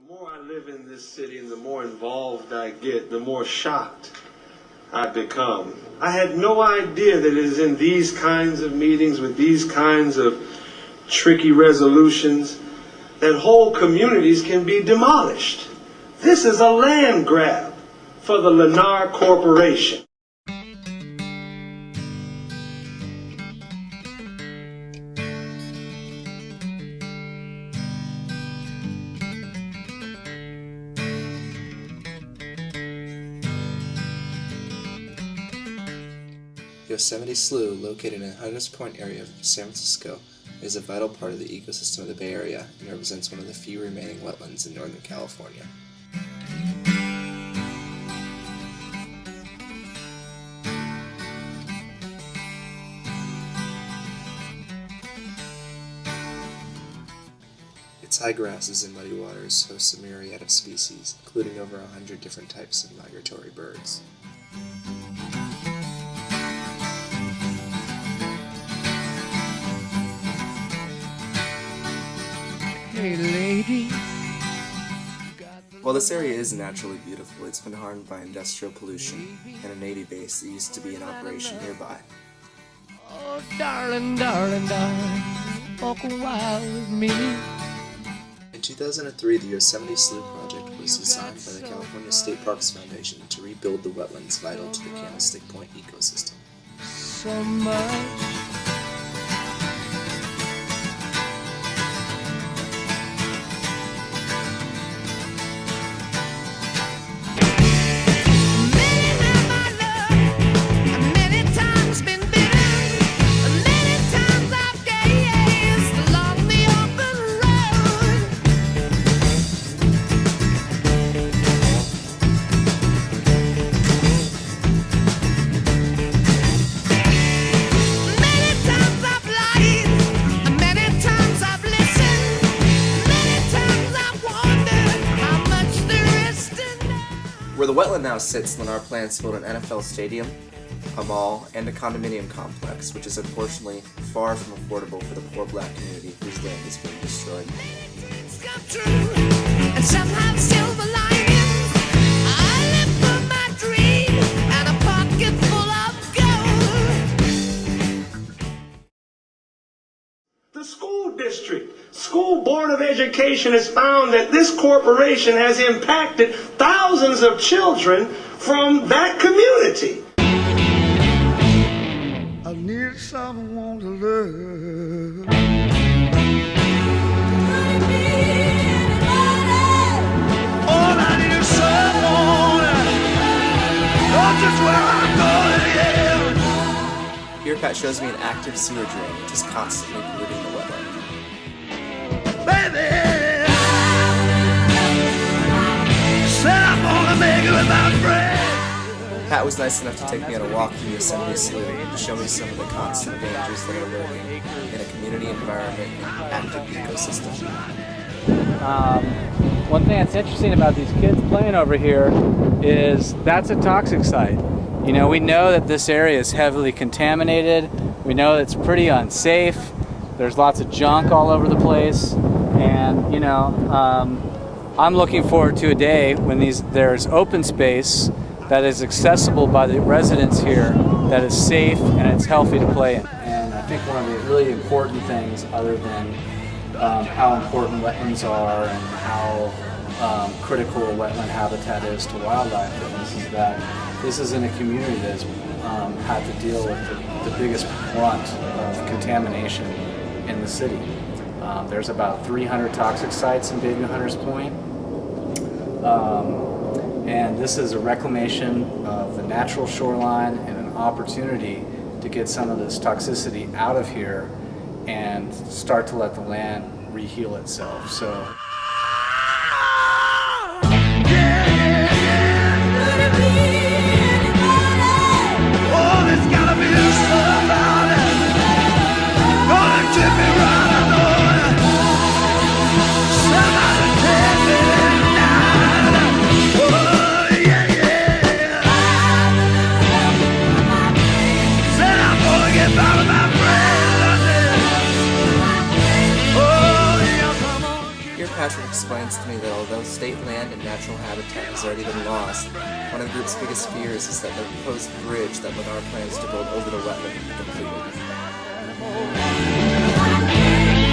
more I live in this city and the more involved I get, the more shocked I become. I had no idea that it is in these kinds of meetings with these kinds of tricky resolutions that whole communities can be demolished. This is a land grab for the Leno Corporation. Yosemite Slough, located in the Hunters Point area of San Francisco, is a vital part of the ecosystem of the Bay Area and represents one of the few remaining wetlands in Northern California. Its high grasses and muddy waters host a myriad of species, including over 100 different types of migratory birds. Hey lady. While this area is naturally beautiful, it's been harmed by industrial pollution and a Navy base that used to be in operation nearby. Oh, darling, darling, darling, walk a while with me. In 2003, the Yosemite Slough project was designed by the California State Parks Foundation to rebuild the wetlands vital to the Candlestick Point ecosystem. So much. Where the wetland now sits, Leno plans to build an NFL stadium, a mall, and a condominium complex, which is unfortunately far from affordable for the poor black community whose land is being destroyed. The school district, School Board of Education has found that this corporation has impacted thousands of children from that community. I need someone to love. All I need is someone. Oh, just where I'm going, yeah. Here Pat shows me an active sewer drain which is constantly polluting the wetland. Baby, said I'm gonna make it without bread. Pat was nice enough to take me on a walk through Yosemite Slough to show me some of the constant dangers that are lurking in a community environment and active ecosystem. One thing that's interesting about these kids playing over here is that's a toxic site. You know, we know that this area is heavily contaminated. We know it's pretty unsafe. There's lots of junk all over the place. And, you know, I'm looking forward to a day when there's open space that is accessible by the residents here, that is safe and it's healthy to play in. And I think one of the really important things, other than how important wetlands are and how critical wetland habitat is to wildlife, is that this is in a community that has had to deal with the biggest brunt of contamination in the city. There's about 300 toxic sites in Baby Hunters Point. And this is a reclamation of the natural shoreline and an opportunity to get some of this toxicity out of here and start to let the land reheal itself. So. although state land and natural habitat has already been lost, one of the group's biggest fears is that the proposed bridge that Lennar plans to build over the wetland will be completed.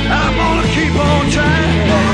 I'm gonna keep on trying.